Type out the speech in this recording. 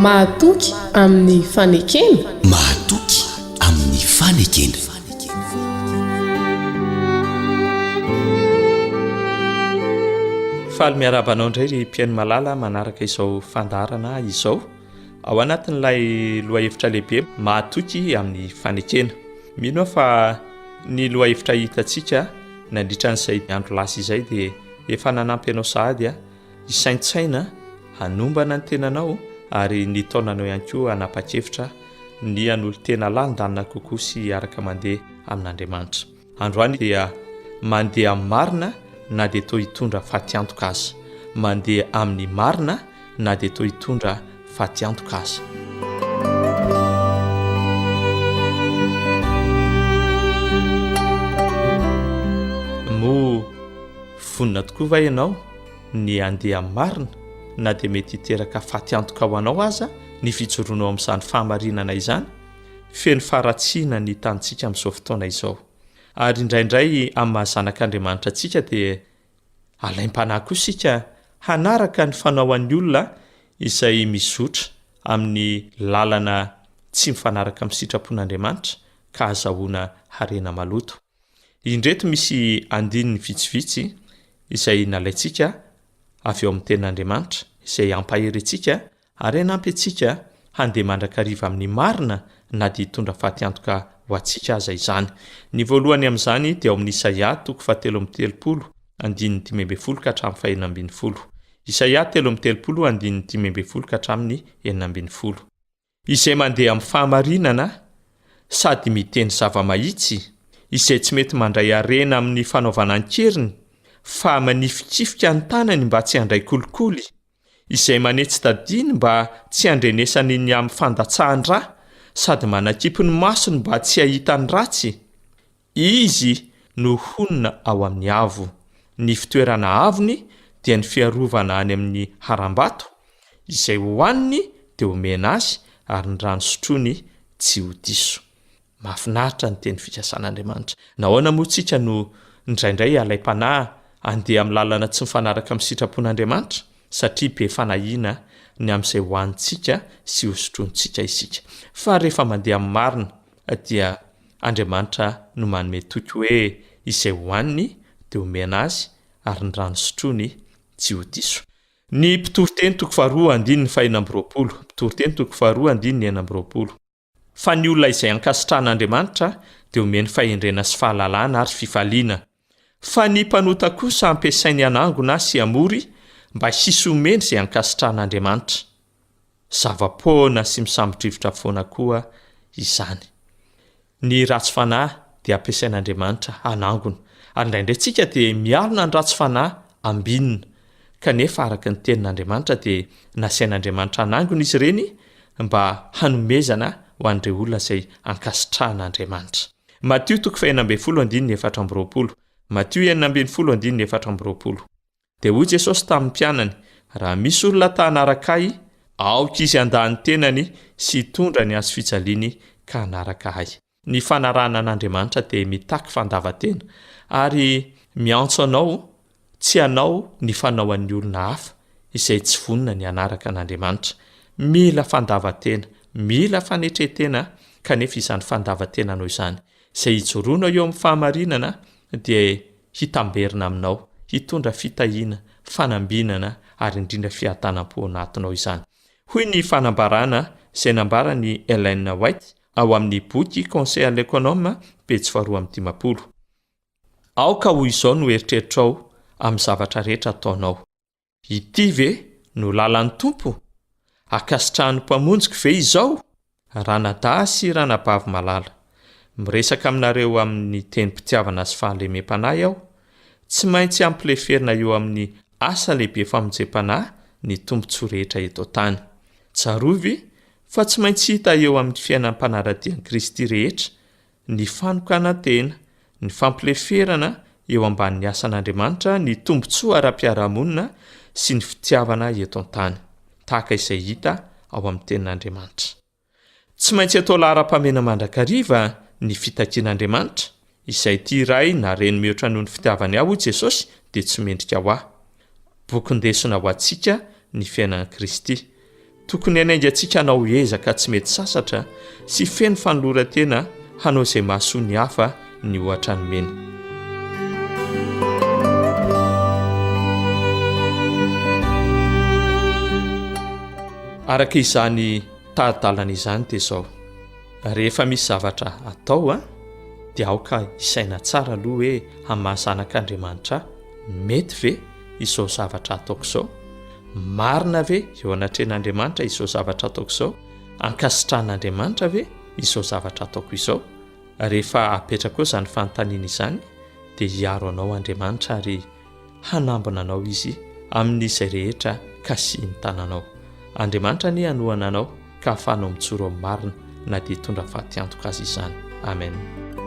mahatoky amin'ny fanekena. Mahatoky amin'ny fanekena. Faly miarabanao indray ry mpiaino malala manaraka izao fandarana izao ao anatin'ilay lohahevitra lehibe mahatoky amin'ny fanekena. Mino fa ny lohahevitra hitantsika nandritran'izay andro lasa izay dia efa nanampy anao sahady hisaintsaina hanombana ny tenanao ary ny taonanao ihany koa hanapa-kevitra ny an'olo tena landanina kokoa sy araka mandeha amin'Andriamanitra. Androany dia mandeha amin'ny marina na dia toa hitondra faty-antoka aza. Mandeha amin'ny marina na dia toa hitondra faty-antoka aza. Mo vonina tokoa va ianao ny andeha amin'ny marina na dia mety hiteraka faty-antoka ho anao aza ny fijoroanao amin'izany fahamarinana izany? Feno faratsiana ny tantsika amin'izao fotoana izao. Ary indraindray amin'ny mahazanak'Andriamanitra antsika dia alaim-panahy koa isika hanaraka ny fanaoan'ny olona izay mizotra amin'ny lalana tsy mifanaraka amin'ny sitrapon'Andriamanitra ka azahoana harena maloto. Indreto misy andininy vitsivitsy izay nalaintsika avy eo amin'ny tenin'Andriamanitra izay ampahery antsika ary hanampy antsika handeha mandrakariva amin'ny marina na dia hitondra faty-antoka ho antsika aza izany. Ny voalohany amin'izany dia ao amin'ny Isaia 3:13 andininy 15 ka hatramin'ny 14. Isaia 3:13 andininy 15 ka hatramin'ny 14. Izay mandeha amin'ny fahamarinana sady miteny zava-mahitsy izay tsy mety mandray harena amin'ny fanaovana ankeriny fa manifikifika ny tanany mba tsy handray kolikoly, izay manetsy tadiny mba tsy handrenesany ny amin'ny fandatsahan-dra sady manakipy ny masony mba tsy hahita ny ratsy. Izy no honina ao amin'ny avo. Ny fitoerana avony dia ny fiarovana any amin'ny harambato izay hohaniny dia homena azy ary ny rano sotrony tsy ho diso. Mahafinaritra ny teny fikasan'Andriamanitra. Nahoana moa tsika no indraindray alaim-panahy andeha amin'ny lalana tsy mifanaraka amin'ny sitrapon'Andriamanitra? Satria be fanahiana ny amin'izay hohanintsika sy hosotrontsika isika. Fa rehefa mandeha amin'ny marina dia Andriamanitra no manome toky hoe izay hohaniny dia homena azy ary ny rano sotrony tsy ho diso. Ny Mpitoroteny 2:2-20. Mpitoroteny 2:2-20. Fa ny olona izay ankasitrahan'Andriamanitra dia homeny fahendrena sy fahalalana ary fifaliana. Fa ny mpanota kosa ampiasainy anangona sy amory mba hisy homeny izay ankasitrahan'Andriamanitra. Zava-poana sy misambotrivotra foana koa izany. Ny ratsy fanahy dia ampiasain'Andriamanitra anangona. Ary indraindray tsika dia mialona ny ratsy fanahy ambinina. Kanefa araka ny tenin'Andriamanitra dia nasain'Andriamanitra anangona izy ireny mba hanomezana ho an'ireo olona izay ankasitrahan'Andriamanitra. Matthieu 5:4-20. Matthieu 5:4-20. Dia hoy Jesosy tamin'ny mpianany, raha misy olona ta hanaraka ahy, aoka izy handany tenany sy hitondra ny azo fijaliany ka hanaraka ahy. Ny fanarahana an'Andriamanitra dia mitaky fandavan-tena ary miantso anao tsy hanao ny fanaoan'ny olona hafa izay tsy vonina ny hanaraka an'Andriamanitra. Mila fandavan-tena, mila fanetretena kanefa izany fandavan-tenanao izany izay hijoroanao eo amin'ny fahamarinana dia hitamberina aminao, hitondra fitahiana, fanambinana ary indrindra fiatanam-po anatinao izany. Hoy ny fanambarana izay nambarany Ellen White ao amin'ny boky Conseil à l'économe pejy 250. Aoka hoy izao no eritreritrao amin'ny zavatra rehetra ataonao. Ity ve no lalan'ny tompo? Akasitrahan'ny mpamonjika ve izao? Ranadahy sy ranabavy malala. Miresaka aminareo amin'ny tenim-pitiavana sy fahalemem-panahy aho. Tsy maintsy ampileferina eo amin'ny asa lehibe famonjem-panahy ny tombontsoa rehetra eto tany. Tsarovy fa tsy maintsy hita eo amin'ny fiainam-panaradian'i Kristy rehetra ny fanokana tena, ny fampileferana eo ambanin'ny asan'Andriamanitra, ny tombontsoa ara-piarahamonina sy ny fitiavana eto an-tany. Tahaka izay hita ao amin'ny tenin'Andriamanitra. Tsy maintsy atao lahara-pamena mandrakariva ny fitakian'Andriamanitra, izay ity iray na reny mihoatra noho ny fitiavany aho Jesosy dia tsy mendrika ho ahy. Boky ndesina ho antsika ny fiainan'i Kristy. tokony anaingantsika hanao ezaka tsy mety sasatra sy feno fanoloran-tena hanao izay mahasoa ny hafa ny ohatra ny meny. Araka izany tahadalana izany dia izao, rehefa misy zavatra atao dia aoka isaina tsara aloha hoe hamahazanak'Andriamanitra mety ve izao zavatra ataoko izao, marina ve eo anatren'Andriamanitra izao zavatra ataoko izao, ankasitran'Andriamanitra ve izao zavatra ataoko izao. Rehefa apetraka koa izany fanontaniana izany dia hiaro anao Andriamanitra ary hanambona anao izy amin'izay rehetra ka sy ny tananao. Andriamanitra ny hanohana anao ka ahafahanao mijoro amin'ny marina na dia hitondra fahaty antoka azy izany. Amen.